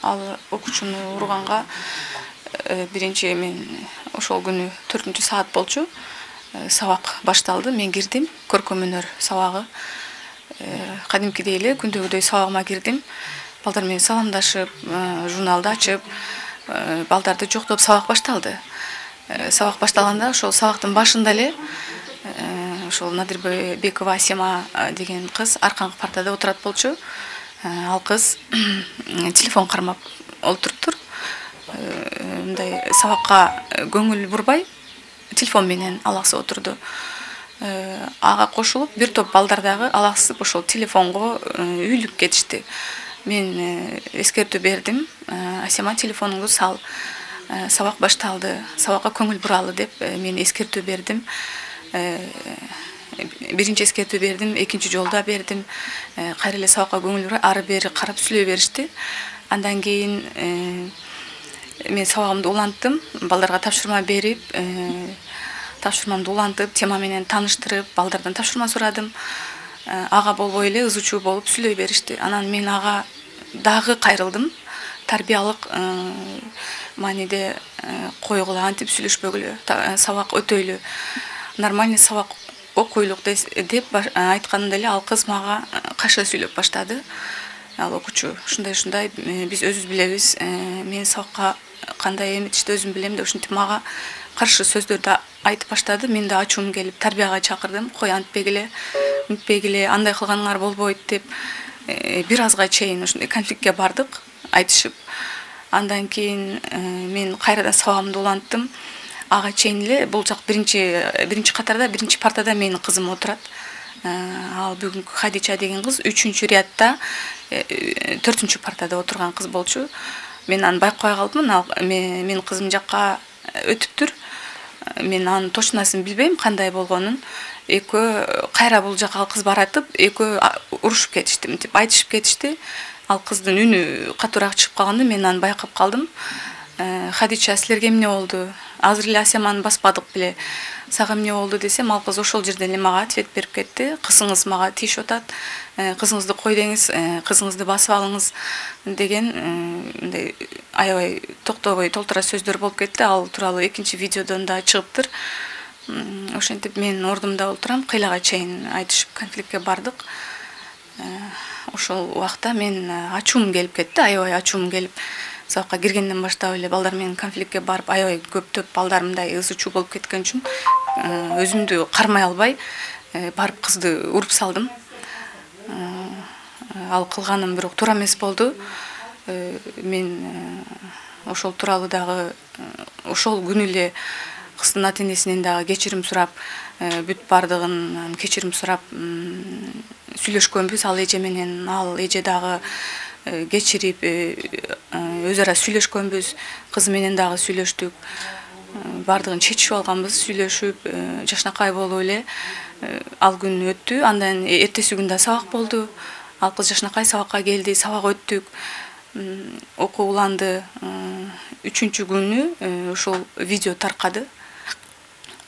ал окуучуну урганга биринчи мен ошол күнү 4-саат болчу. Сабак башталды. Мен кирдим. Көркөм өнөр сабагы. Кадимкидей эле күндөгүдөй сабагыма кирдим. Балдар менен саламдашып, журналды ачып, балдарды жоктоп сабак башталды. Сабак башталганда ошол сабактын башында эле ошол Надырбекова Асема деген кыз арканкы партада отурат болчу. Ал кыз телефон кармап олтуруптур. Мындай сабакка көңүл бурбай телефон менен алаксып отурду. Ага кошулуп бир топ балдар дагы алаксып ошол телефонго үйлүп кетишти. Мен эскертүү бердим. Асема телефонуңду сал. Сабак башталды. Сабакка көңүл буралы деп мен эскертүү бердим. Биринчи эскертүү бердим, экинчи жолда бердим. Кайра эле сабакка көңүл бурай, ары бери карап сүйлөй беришти. Андан кийин мен сабагымды уланттым. Балдарга тапшырма берип, тапшырмамды улантып, тема менен тааныштырып, балдардан тапшырма сурадым. Ага болбой эле ызычуу болуп сүйлөй беришти. Анан мен ага дагы кайрылдым. Тарбиялык мааниде койгула, антип сүйлөшпөгүлө, сабак өтөйлү, нормальный сабак окуйлук деп айтканда эле ал кыз мага кайша сүйлөп баштады. Ал окуучу ушундай биз өзүбүз билебиз, мен сабакка кандай эметишти өзүм билем деп ушинтип мага каршы сөздөрдү айтып баштады. Мен да ачуум келип тарбияга чакырдым. Кой антпегиле, мынтпегиле, андай кылганыңар болбойт деп бир азга чейин ушундай конфликтке бардык, айтышып. Андан кийин мен кайрадан сабагымды уланттым. Ага чейин эле бул жак биринчи катарда, биринчи партада менин кызым отурат. Ал бүгүнкү Хадича деген кыз 3-рядда 4-чү партада отурган кыз болчу. Мен аны байкабай калдым. Менин кызым жакка өтүптүр. Мен анын точносын билбейм кандай болгонун. Экөө кайра бул жака кыз баратып, экөө урушуп кетишти, мынтип айтышып кетишти. Ал кыздын үнү катуураак чыгып калганда мен аны байкап калдым. Хадича, силерге эмне болду? Азыр эле Асеманы баспадык беле. Сага эмне болду десем, ал кыз ошол жерден эле мага ответ берип кетти. Кызыңыз мага тийишип атат. Кызыңызды кой деңиз, кызыңызды басып алыңыз деген мындай аябай токтобой толтура сөздөр болуп кетти. Ал тууралуу экинчи видеодон да чыгыптыр. Ошентип мен ордумда отурам, кыйлага чейин айтышып конфликтке бардык. Ошол убакта мен ачуум келип кетти, аябай ачуум келип, сабакка киргенден баштап эле балдар менен конфликтке барып, аябай көптөп балдар мындай ызычуу болуп кеткен үчүн өзүмдү кармай албай барып кызды уруп салдым. Ал кылганым бирок туура эмес болду. Мен ошол тууралуу дагы ошол күнү эле кыздын ата-энесинен дагы кечирим сурап, бүт бардыгын кечирим сурап сүйлөшкөнбүз. Ал эже менен ал эже дагы кечирип өз ара сүйлөшкөнбүз. Кызы менен дагы сүйлөштүк. Бардыгын чечип алганбыз, сүйлөшүп, жашнакай болуп эле ал күн өттү. Андан эртеси күн да сабак болду. Ал кыз жашнакай сабакка келди, сабак өттүк. Окуу уланды. 3-чү күнү ошол видео таркады.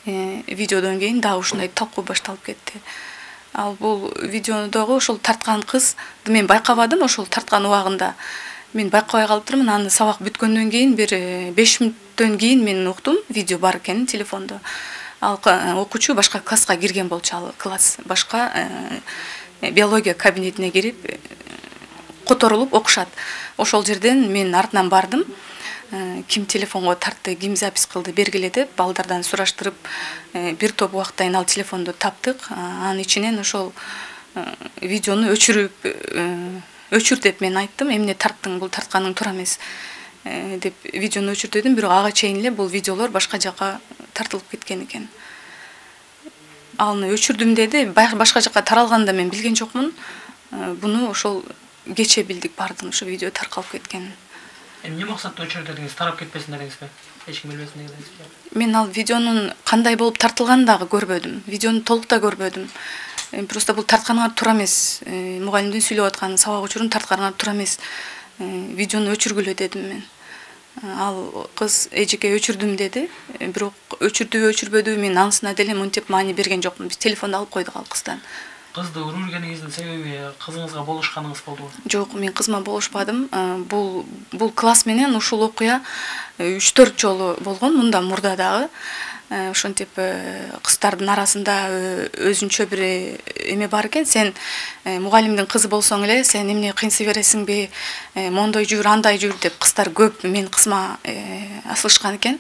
Видеодон кийин дагы ушундай талкуу башталып кетти. Ал бул видеодогу ошол тарткан кызды мен байкабадым. Ошол тарткан убагында мен байкабай калыптырмын. Аны сабак бүткөндөн кийин бир 5 мүнөттөн кийин мен уктум, видео бар экенин телефондо. Ал окуучу башка класска кирген болчу. Ал класс башка биология кабинетине кирип которулуп окушат. Ошол жерден мен артынан бардым. Ким телефонго тартты, ким запись кылды бергиле деп балдардан сураштырып, бир топ убакыттан ал телефонду таптык. Анын ичинен ошол видеону өчүр деп мен айттым. Эмне тарттың, бул тартканың туура эмес деп видеону өчүр дедим. Бирок ага чейин эле бул видеолор башка жака тартылып кеткен экен. Аны өчүрдүм деди. Башка жака таралганда мен билген жокмун. Буну ошол кече билдик бардым, ошо видео таркалып кеткен. Эмне максатта өчүрдүңүз, тарап кетпесин дедиңизби? Эч ким билбесин дедиңизби? Мен ал видеонун кандай болуп тартылганын дагы көрбөдүм. Видеону толук да көрбөдүм. Просто бул тартканыңар туура эмес. Мугалимдин сүйлөп аткан сабак учурун тартканыңар туура эмес. Видеону өчүргүлө дедим мен. Ал кыз эжеке өчүрдүм деди. Бирок өчүрдүбү өчүрбөдүбү мен анысына деле мынтип маани берген жокмун. Биз телефонду алып койдук ал кыздан. Кызды уруп жүргөнүңүздүн себеби кызыңызга болушканыңыз болдубу? Жок, мен кызыма болушпадым. Бул класс менен ушул окуя 3-4 жолу болгон, мындан мурда дагы. Ошентип кыздардын арасында өзүнчө бир эме бар экен. Сен мугалимдин кызы болсоң эле, сен эмне кыйнсый бересиңби, мондой жүр, андай жүр деп кыздар көп мен кызыма асылышкан экен.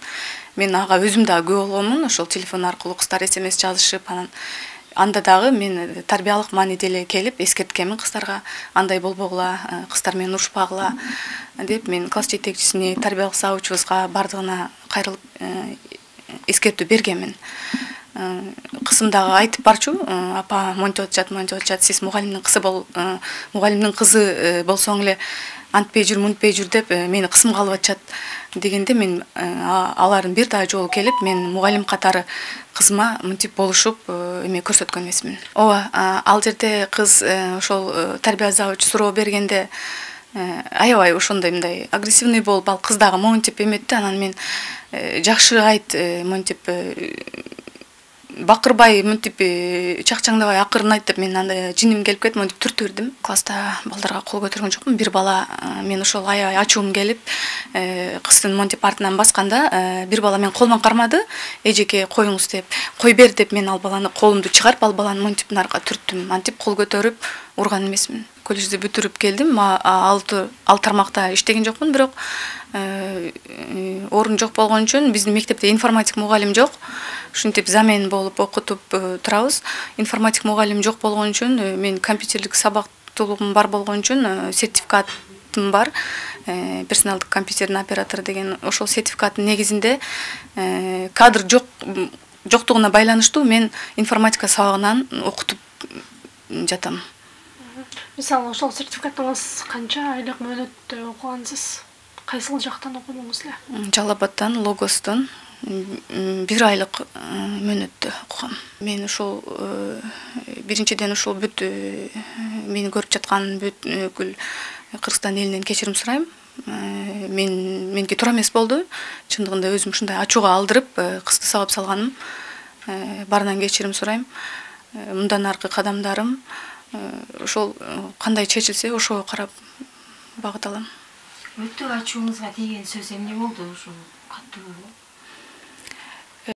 Мен ага өзүм да күбө болгонмун. Ошол телефон аркылуу кыздар SMS жазышып, анан анда дагы мен тарбиялык маани деле келип эскерткенмин кыздарга, андай болбогула, кыздар менен урушпагыла деп мен класс жетекчисине, тарбиялык сабаачыбызга бардыгына кайрылып эскертүү бергенмин. Кызым дагы айтып барчу, апа монтип атышат, сиз мугалимдин кызы болсоң эле антпей жүр, мынтпей жүр деп мени кысымга алып атышат дегенде мен алардын бир дагы жолу келип, мен мугалим катары кызыма мынтип болушуп эме көрсөткөн эмесмин. Ооба, ал жерде кыз ошол тарбия завучу суроо бергенде аябай ошондой мындай агрессивный болуп, ал кыз дагы монтип эметти. Анан мен жакшы айт, монтип бакырбай, мынтип чакчаңдабай акырын айт деп мен анда жиним келип кетти, монтип түртүп бердим. Класста балдарга кол көтөргөн жокмун. Бир бала мен ошол аябай ачуум келип, кыздын монтип артынан басканда, бир бала мен колума кармады, эжеке коюңуз деп, кой бер деп мен ал баланы колумду чыгарып, ал баланы монтип нарга түрттүм. Антип кол көтөрүп урган эмесмин. Коллежди бүтүрүп келдим. Ал тармакта иштеген жокмун, бирок орун жок болгон үчүн биздин мектепте информатик мугалим жок. Ушинтип замен болуп окутуп турабыз. Информатик мугалим жок болгон үчүн мен компьютерлик сабактуулугум бар болгон үчүн сертификатым бар. Персоналдык компьютердин оператору деген ошол сертификаттын негизинде кадр жоктугуна байланыштуу мен информатика сабагынан окутуп жатам. Мисалы, ошол сертификатыңыз канча айлык мөөнөттө окугансыз? Кайсыл жактан окудуңуз эле? Жалал Абадтан, Логостон 1 айлык мөөнөттө окугам. Мен ошол биринчиден ошол бүт мени көрүп жаткан бүткүл Кыргызстан элинен кечирим сурайм. Меники туура эмес болду. Чындыгында өзүм ушундай ачууга алдырып, кызды сабап салганым. Барынан кечирим сурайм. Мындан аркы кадамдарым ошол кандай чечилсе ошого карап багыт алам. Өтө ачууңузга тийген сөз эмне болду? Ошо катуу